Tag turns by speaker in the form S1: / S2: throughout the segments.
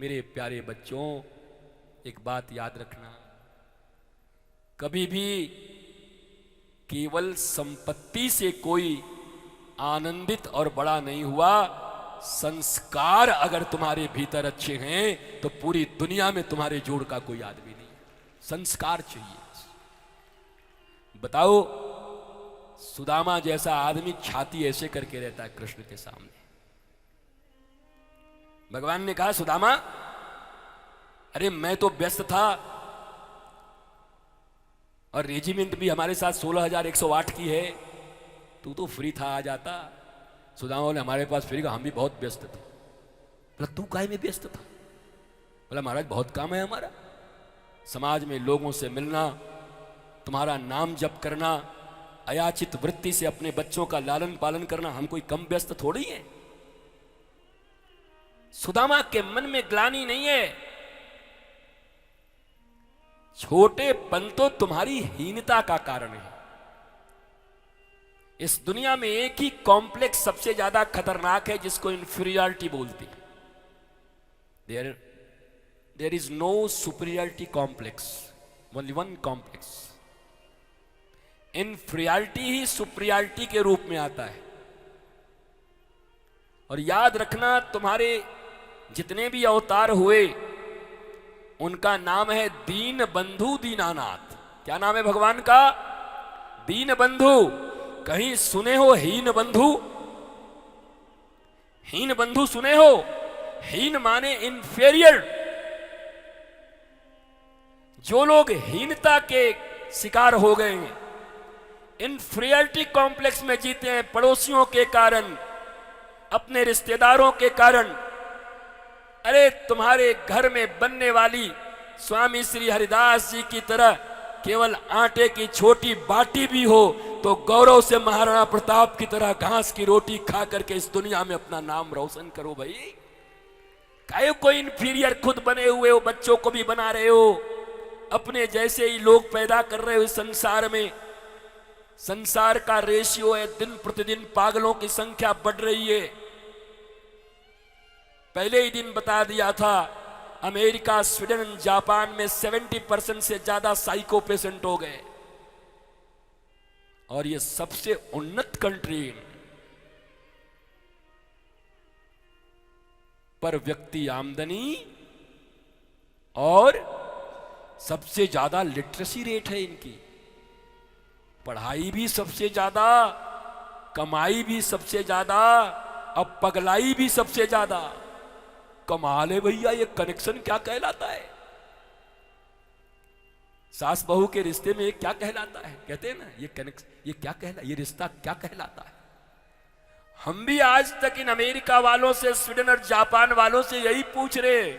S1: मेरे प्यारे बच्चों, एक बात याद रखना, कभी भी केवल संपत्ति से कोई आनंदित और बड़ा नहीं हुआ। संस्कार अगर तुम्हारे भीतर अच्छे हैं तो पूरी दुनिया में तुम्हारे जोड़ का कोई आदमी नहीं। संस्कार चाहिए। बताओ, सुदामा जैसा आदमी छाती ऐसे करके रहता है कृष्ण के सामने। भगवान ने कहा, सुदामा, अरे मैं तो व्यस्त था और रेजिमेंट भी हमारे साथ 16,108 की है, तू तो फ्री था, आ जाता। सुदामा ने हमारे पास फ्री का, हम भी बहुत व्यस्त थे। बोला, तू काहे में व्यस्त था? बोला, महाराज बहुत काम है हमारा, समाज में लोगों से मिलना, तुम्हारा नाम जप करना, अयाचित वृत्ति से अपने बच्चों का लालन पालन करना, हम कोई कम व्यस्त थोड़ी है। सुदामा के मन में ग्लानि नहीं है। छोटेपन तो तुम्हारी हीनता का कारण है। इस दुनिया में एक ही कॉम्प्लेक्स सबसे ज्यादा खतरनाक है, जिसको इंफीरियरिटी बोलती है। There is no superiority complex, only one complex. Inferiority ही सुपीरियरिटी के रूप में आता है। और याद रखना, तुम्हारे जितने भी अवतार हुए उनका नाम है दीन बंधु दीनानाथ। क्या नाम है भगवान का? दीन बंधु। कहीं सुने हो हीन बंधु? हीन बंधु सुने हो? हीन माने इंफीरियर। जो लोग हीनता के शिकार हो गए, इंफीरियरिटी कॉम्प्लेक्स में जीते हैं, पड़ोसियों के कारण, अपने रिश्तेदारों के कारण। अरे तुम्हारे घर में बनने वाली स्वामी श्री हरिदास जी की तरह केवल आटे की छोटी बाटी भी हो तो गौरव से महाराणा प्रताप की तरह घास की रोटी खा करके इस दुनिया में अपना नाम रोशन करो भाई। काहे कोई इंफीरियर खुद बने हुए हो, बच्चों को भी बना रहे हो, अपने जैसे ही लोग पैदा कर रहे हो इस संसार में। संसार का रेशियो है, दिन प्रतिदिन पागलों की संख्या बढ़ रही है। पहले ही दिन बता दिया था, अमेरिका, स्वीडन, जापान में 70% से ज्यादा साइको पेशेंट हो गए। और ये सबसे उन्नत कंट्री पर व्यक्ति आमदनी और सबसे ज्यादा लिटरेसी रेट है इनकी। पढ़ाई भी सबसे ज्यादा, कमाई भी सबसे ज्यादा, अब पगलाई भी सबसे ज्यादा। कमाल है भैया, ये कनेक्शन क्या कहलाता है? सास बहू के रिश्ते में ये क्या कहलाता है? कहते हैं ना, ये कनेक्शन, ये क्या कहला, ये रिश्ता क्या कहलाता है? हम भी आज तक इन अमेरिका वालों से, स्वीडन और जापान वालों से यही पूछ रहे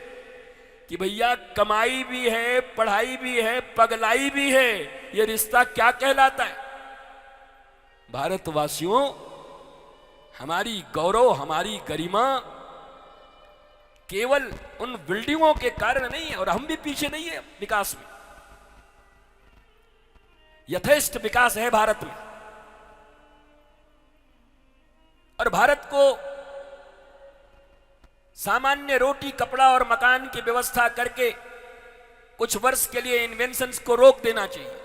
S1: कि भैया कमाई भी है, पढ़ाई भी है, पगलाई भी है, ये रिश्ता क्या कहलाता है? भारतवासियों, हमारी गौरव, हमारी गरिमा केवल उन बिल्डिंगों के कारण नहीं है, और हम भी पीछे नहीं है विकास में। यथेष्ट विकास है भारत में। और भारत को सामान्य रोटी, कपड़ा और मकान की व्यवस्था करके कुछ वर्ष के लिए इन्वेंशंस को रोक देना चाहिए।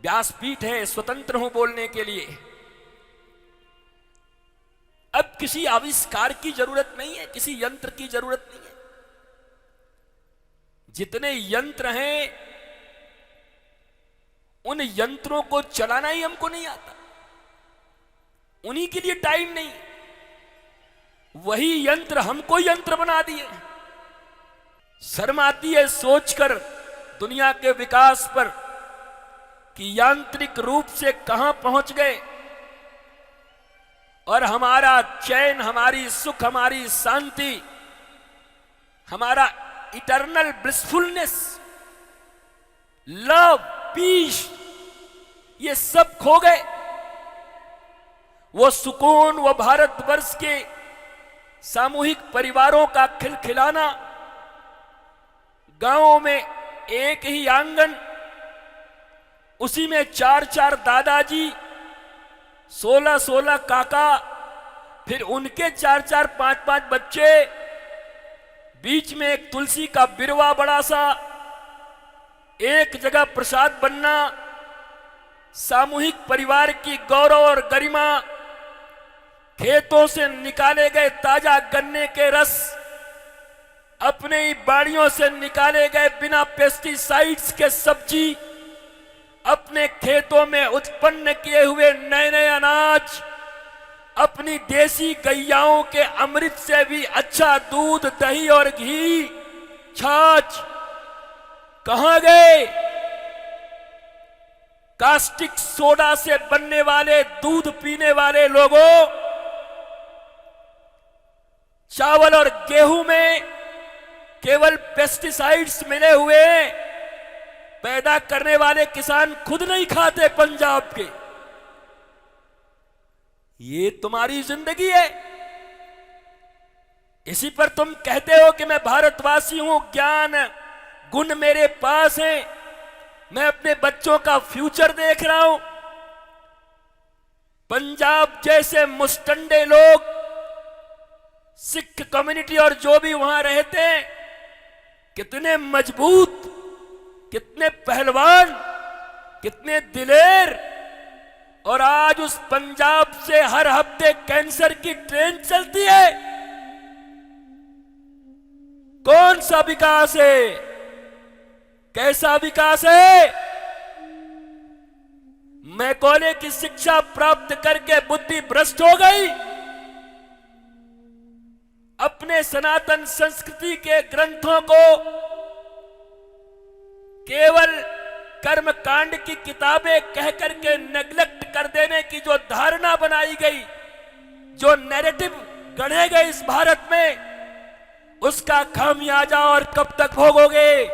S1: व्यासपीठ है, स्वतंत्र हूं बोलने के लिए। अब किसी आविष्कार की जरूरत नहीं है, किसी यंत्र की जरूरत नहीं है। जितने यंत्र हैं उन यंत्रों को चलाना ही हमको नहीं आता, उन्हीं के लिए टाइम नहीं। वही यंत्र हमको यंत्र बना दिए। शर्म आती है सोचकर दुनिया के विकास पर कि यांत्रिक रूप से कहां पहुंच गए, और हमारा चैन, हमारी सुख, हमारी शांति, हमारा इटर्नल ब्लिसफुलनेस, लव, पीस, ये सब खो गए। वो सुकून, वो भारतवर्ष के सामूहिक परिवारों का खिलखिलाना, गांवों में एक ही आंगन, उसी में 4-4 दादाजी, 16-16 काका, फिर उनके 4-4, 5-5 बच्चे, बीच में एक तुलसी का बिरवा बड़ा सा, एक जगह प्रसाद बनना, सामूहिक परिवार की गौरव और गरिमा, खेतों से निकाले गए ताजा गन्ने के रस, अपने ही बाड़ियों से निकाले गए बिना पेस्टिसाइड्स के सब्जी, अपने खेतों में उत्पन्न किए हुए नए नए अनाज, अपनी देसी गैयाओं के अमृत से भी अच्छा दूध, दही और घी, छाछ कहां गए? कास्टिक सोडा से बनने वाले दूध पीने वाले लोगों, चावल और गेहूं में केवल पेस्टिसाइड्स मिले हुए पैदा करने वाले किसान खुद नहीं खाते पंजाब के। ये तुम्हारी जिंदगी है। इसी पर तुम कहते हो कि मैं भारतवासी हूं, ज्ञान गुण मेरे पास है, मैं अपने बच्चों का फ्यूचर देख रहा हूं। पंजाब जैसे मुस्टंडे लोग, सिख कम्युनिटी और जो भी वहां रहते हैं, कितने मजबूत, कितने पहलवान, कितने दिलेर, और आज उस पंजाब से हर हफ्ते कैंसर की ट्रेन चलती है। कौन सा विकास है? कैसा विकास है? मैकॉले की शिक्षा प्राप्त करके बुद्धि भ्रष्ट हो गई। अपने सनातन संस्कृति के ग्रंथों को केवल कर्म कांड की किताबें कह करके नेग्लेक्ट कर देने की जो धारणा बनाई गई, जो नैरेटिव गढ़े गए इस भारत में, उसका खामियाजा और कब तक भोगोगे?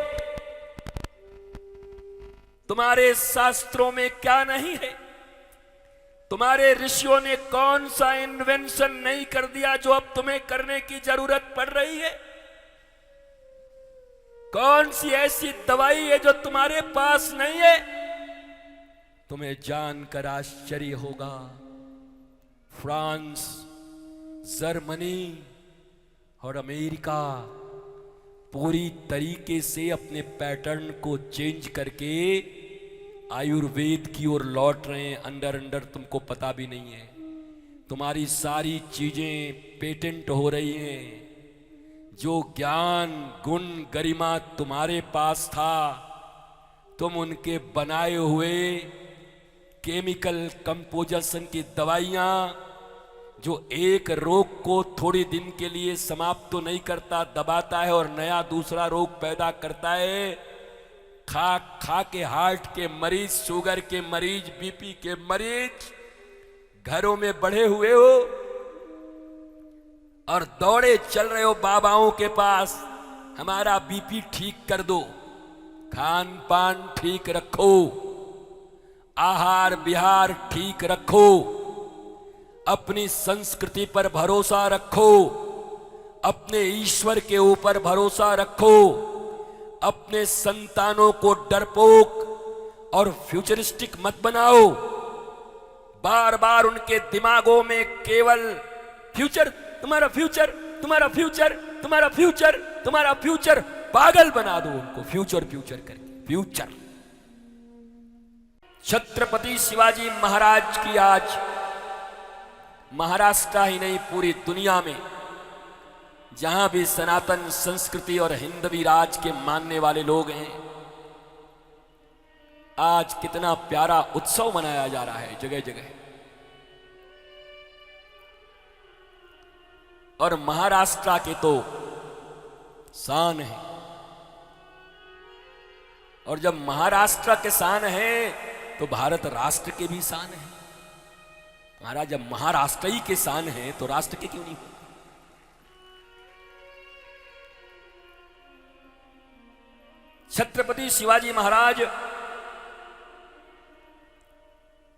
S1: तुम्हारे शास्त्रों में क्या नहीं है? तुम्हारे ऋषियों ने कौन सा इन्वेंशन नहीं कर दिया जो अब तुम्हें करने की जरूरत पड़ रही है? कौन सी ऐसी दवाई है जो तुम्हारे पास नहीं है? तुम्हें जानकर आश्चर्य होगा, फ्रांस, जर्मनी और अमेरिका पूरी तरीके से अपने पैटर्न को चेंज करके आयुर्वेद की ओर लौट रहे हैं। अंदर अंदर तुमको पता भी नहीं है। तुम्हारी सारी चीजें पेटेंट हो रही हैं। जो ज्ञान, गुण, गरिमा तुम्हारे पास था, तुम उनके बनाए हुए केमिकल कंपोजिशन की दवाइयां, जो एक रोग को थोड़े दिन के लिए समाप्त तो नहीं करता, दबाता है और नया दूसरा रोग पैदा करता है। खा खा के हार्ट के मरीज, शुगर के मरीज, बीपी के मरीज घरों में बढ़े हुए हो और दौड़े चल रहे हो बाबाओं के पास, हमारा बीपी ठीक कर दो, खान पान ठीक रखो, आहार विहार ठीक रखो, अपनी संस्कृति पर भरोसा रखो, अपने ईश्वर के ऊपर भरोसा रखो, अपने संतानों को डरपोक और फ्यूचरिस्टिक मत बनाओ। बार बार उनके दिमागों में केवल फ्यूचर, तुम्हारा फ्यूचर, तुम्हारा फ्यूचर, तुम्हारा फ्यूचर, तुम्हारा फ्यूचर, पागल बना दो उनको फ्यूचर फ्यूचर करके। फ्यूचर। छत्रपति शिवाजी महाराज की आज महाराष्ट्र ही नहीं पूरी दुनिया में जहां भी सनातन संस्कृति और हिंदवी राज के मानने वाले लोग हैं, आज कितना प्यारा उत्सव मनाया जा रहा है जगह जगह। और महाराष्ट्र के तो शान है, और जब महाराष्ट्र के शान है तो भारत राष्ट्र के भी शान है। महाराज जब महाराष्ट्र ही के शान है तो राष्ट्र के क्यों नहीं? छत्रपति शिवाजी महाराज